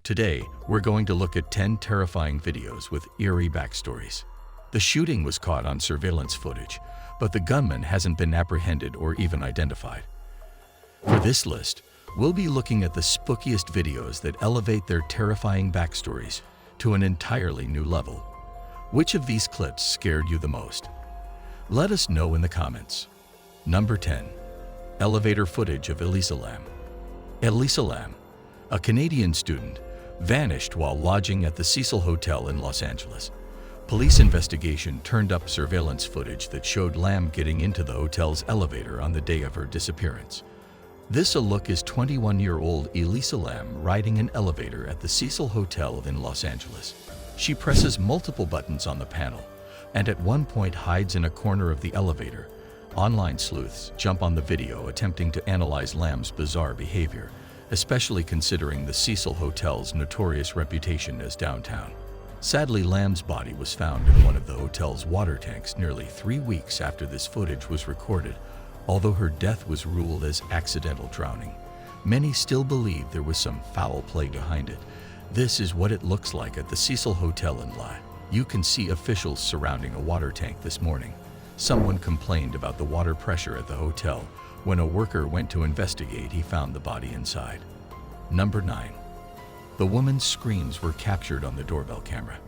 Today, we're going to look at 10 terrifying videos with eerie backstories. The shooting was caught on surveillance footage, but the gunman hasn't been apprehended or even identified. For this list, we'll be looking at the spookiest videos that elevate their terrifying backstories to an entirely new level. Which of these clips scared you the most? Let us know in the comments. Number 10. Elevator footage of Elisa Lam. Elisa Lam, a Canadian student, vanished while lodging at the Cecil Hotel in Los Angeles. Police investigation turned up surveillance footage that showed Lam getting into the hotel's elevator on the day of her disappearance. This look is 21-year-old Elisa Lam riding an elevator at the Cecil Hotel in Los Angeles. She presses multiple buttons on the panel and at one point hides in a corner of the elevator. Online sleuths jump on the video attempting to analyze Lam's bizarre behavior, especially considering the Cecil Hotel's notorious reputation as downtown. Sadly, Lam's body was found in one of the hotel's water tanks nearly 3 weeks after this footage was recorded. Although her death was ruled as accidental drowning, many still believe there was some foul play behind it. This is what it looks like at the Cecil Hotel in La. You can see officials surrounding a water tank this morning. Someone complained about the water pressure at the hotel. When a worker went to investigate, he found the body inside. Number 9. The woman's screams were captured on the doorbell camera.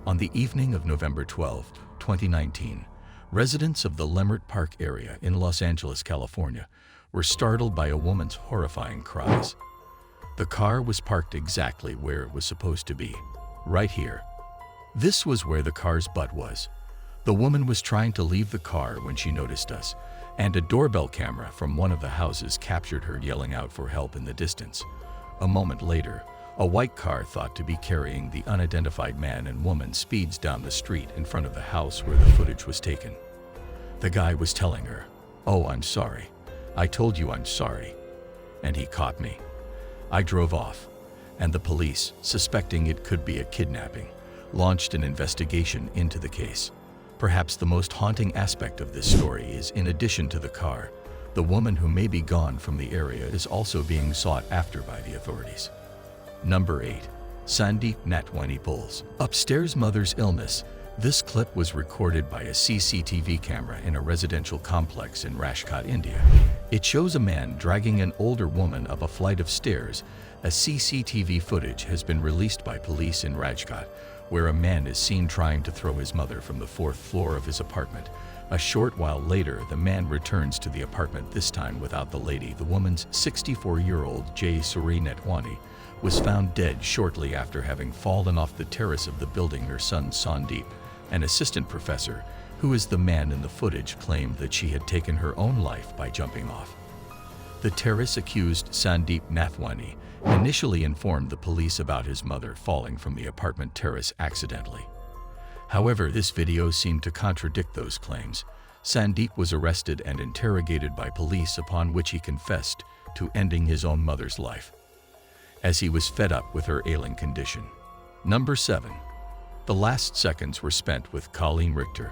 On the evening of November 12, 2019, residents of the Leimert Park area in Los Angeles, California, were startled by a woman's horrifying cries. The car was parked exactly where it was supposed to be, right here. This was where the car's butt was. The woman was trying to leave the car when she noticed us, and a doorbell camera from one of the houses captured her yelling out for help in the distance. A moment later, a white car thought to be carrying the unidentified man and woman speeds down the street in front of the house where the footage was taken. The guy was telling her, "Oh, I'm sorry. I told you I'm sorry." And he caught me. I drove off, and the police, suspecting it could be a kidnapping, launched an investigation into the case. Perhaps the most haunting aspect of this story is, in addition to the car, the woman who may be gone from the area is also being sought after by the authorities. Number 8. Sandeep Natwani pulls upstairs mother's illness. This clip was recorded by a CCTV camera in a residential complex in Rajkot, India. It shows a man dragging an older woman up a flight of stairs. A CCTV footage has been released by police in Rajkot, where a man is seen trying to throw his mother from the 4th floor of his apartment. A short while later, the man returns to the apartment, this time without the lady. The woman's 64-year-old Jay Suri Natwani was found dead shortly after having fallen off the terrace of the building. Her son Sandeep, an assistant professor, who is the man in the footage, claimed that she had taken her own life by jumping off. The terrace accused Sandeep Natwani initially informed the police about his mother falling from the apartment terrace accidentally. However, this video seemed to contradict those claims. Sandeep was arrested and interrogated by police, upon which he confessed to ending his own mother's life, as he was fed up with her ailing condition. Number 7. The last seconds were spent with Colleen Richter.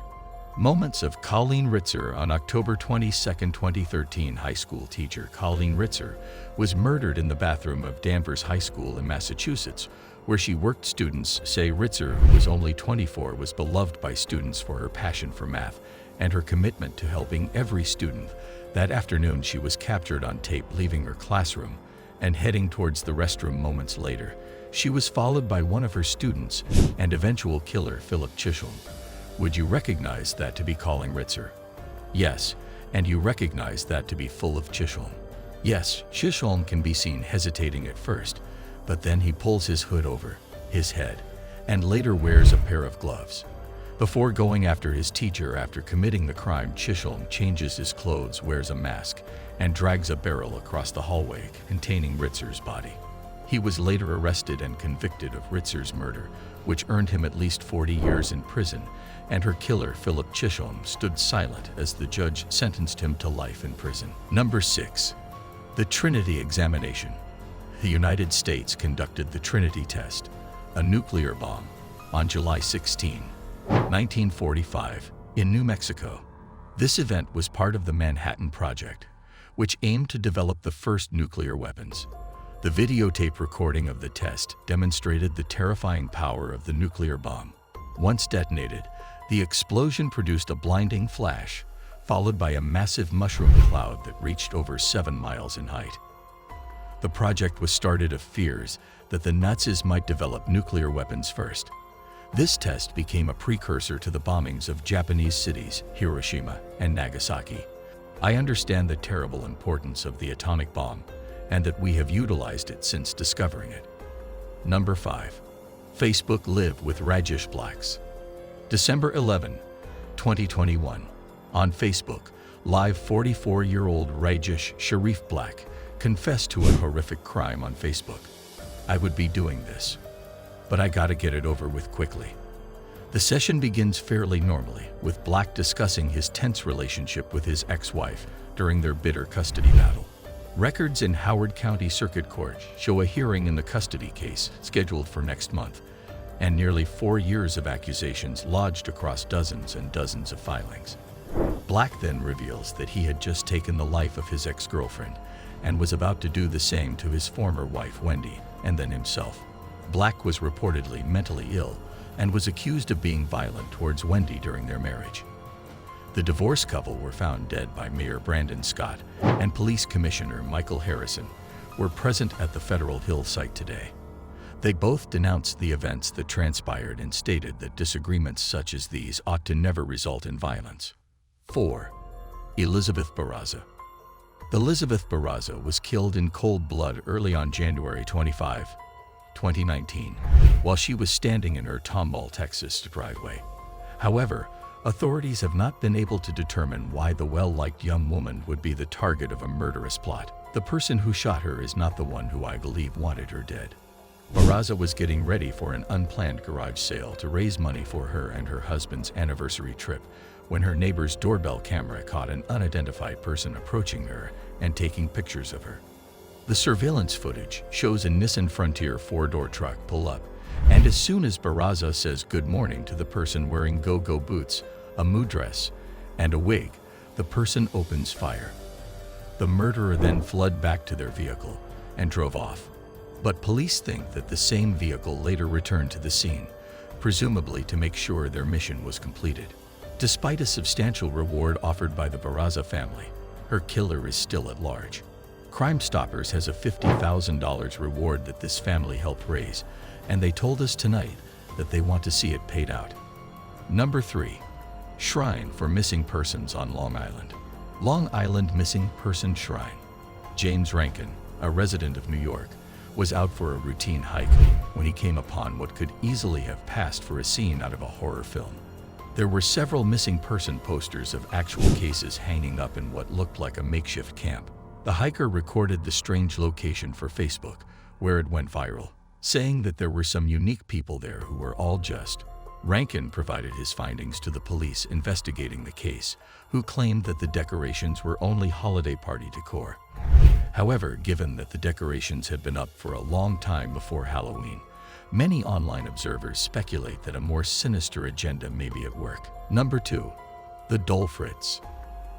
Moments of Colleen Richter. On October 22, 2013, high school teacher Colleen Richter was murdered in the bathroom of Danvers High School in Massachusetts, where she worked. Students say Richter, who was only 24, was beloved by students for her passion for math and her commitment to helping every student. That afternoon, she was captured on tape leaving her classroom and heading towards the restroom. Moments later, she was followed by one of her students and eventual killer, Philip Chisholm. Would you recognize that to be Colleen Richter? Yes, and you recognize that to be full of Chisholm. Yes, Chisholm can be seen hesitating at first, but then he pulls his hood over his head and later wears a pair of gloves. Before going after his teacher after committing the crime, Chisholm changes his clothes, wears a mask, and drags a barrel across the hallway containing Richter's body. He was later arrested and convicted of Richter's murder, which earned him at least 40 years in prison, and her killer, Philip Chisholm, stood silent as the judge sentenced him to life in prison. Number 6. The Trinity examination. The United States conducted the Trinity test, a nuclear bomb, on July 16, 1945, in New Mexico. This event was part of the Manhattan Project, which aimed to develop the first nuclear weapons. The videotape recording of the test demonstrated the terrifying power of the nuclear bomb. Once detonated, the explosion produced a blinding flash, followed by a massive mushroom cloud that reached over 7 miles in height. The project was started of fears that the Nazis might develop nuclear weapons first. This test became a precursor to the bombings of Japanese cities, Hiroshima and Nagasaki. I understand the terrible importance of the atomic bomb and that we have utilized it since discovering it. Number 5. Facebook Live with Rajesh Blacks. December 11, 2021. On Facebook, live 44-year-old Rajesh Sharif Black confessed to a horrific crime on Facebook. I would be doing this, but I gotta get it over with quickly. The session begins fairly normally, with Black discussing his tense relationship with his ex-wife during their bitter custody battle. Records in Howard County Circuit Court show a hearing in the custody case scheduled for next month, and nearly 4 years of accusations lodged across dozens and dozens of filings. Black then reveals that he had just taken the life of his ex-girlfriend and was about to do the same to his former wife, Wendy, and then himself. Black was reportedly mentally ill and was accused of being violent towards Wendy during their marriage. The divorced couple were found dead by Mayor Brandon Scott and Police Commissioner Michael Harrison were present at the Federal Hill site today. They both denounced the events that transpired and stated that disagreements such as these ought to never result in violence. 4. Elizabeth Barraza. Elizabeth Barraza was killed in cold blood early on January 25, 2019, while she was standing in her Tomball, Texas driveway. However, authorities have not been able to determine why the well-liked young woman would be the target of a murderous plot. The person who shot her is not the one who I believe wanted her dead. Barraza was getting ready for an unplanned garage sale to raise money for her and her husband's anniversary trip when her neighbor's doorbell camera caught an unidentified person approaching her and taking pictures of her. The surveillance footage shows a Nissan Frontier 4-door truck pull up, and as soon as Barraza says good morning to the person wearing go-go boots, a mood dress, and a wig, the person opens fire. The murderer then fled back to their vehicle and drove off. But police think that the same vehicle later returned to the scene, presumably to make sure their mission was completed. Despite a substantial reward offered by the Barraza family, her killer is still at large. Crime Stoppers has a $50,000 reward that this family helped raise, and they told us tonight that they want to see it paid out. Number 3. Shrine for Missing Persons on Long Island. Long Island Missing Person Shrine. James Rankin, a resident of New York, was out for a routine hike when he came upon what could easily have passed for a scene out of a horror film. There were several missing person posters of actual cases hanging up in what looked like a makeshift camp. The hiker recorded the strange location for Facebook, where it went viral, saying that there were some unique people there who were all just. Rankin provided his findings to the police investigating the case, who claimed that the decorations were only holiday party decor. However, given that the decorations had been up for a long time before Halloween, many online observers speculate that a more sinister agenda may be at work. Number 2. The Doll Fritz.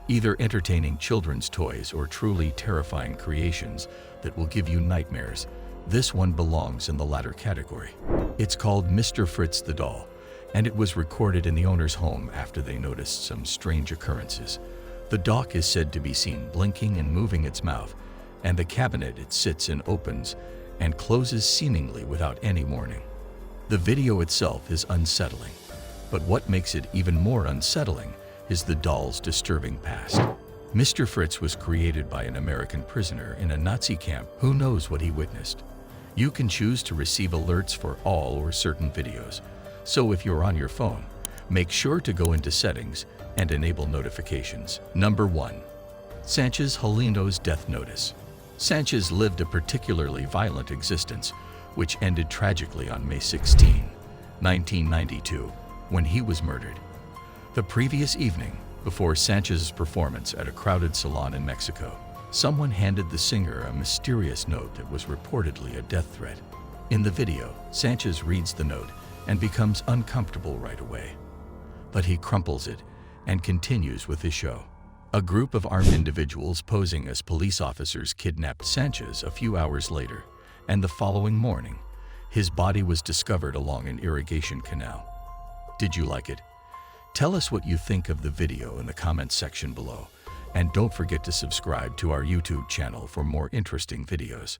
Either entertaining children's toys or truly terrifying creations that will give you nightmares, this one belongs in the latter category. It's called Mr. Fritz the Doll, and it was recorded in the owner's home after they noticed some strange occurrences. The doll is said to be seen blinking and moving its mouth, and the cabinet it sits in opens and closes seemingly without any warning. The video itself is unsettling, but what makes it even more unsettling is the doll's disturbing past. Mr. Fritz was created by an American prisoner in a Nazi camp who knows what he witnessed. You can choose to receive alerts for all or certain videos, so if you're on your phone, make sure to go into Settings and enable notifications. Number 1. Sanchez Helino's Death Notice. Sanchez lived a particularly violent existence, which ended tragically on May 16, 1992, when he was murdered. The previous evening, before Sanchez's performance at a crowded salon in Mexico, someone handed the singer a mysterious note that was reportedly a death threat. In the video, Sanchez reads the note and becomes uncomfortable right away. But he crumples it and continues with his show. A group of armed individuals posing as police officers kidnapped Sanchez a few hours later, and the following morning, his body was discovered along an irrigation canal. Did you like it? Tell us what you think of the video in the comments section below, and don't forget to subscribe to our YouTube channel for more interesting videos.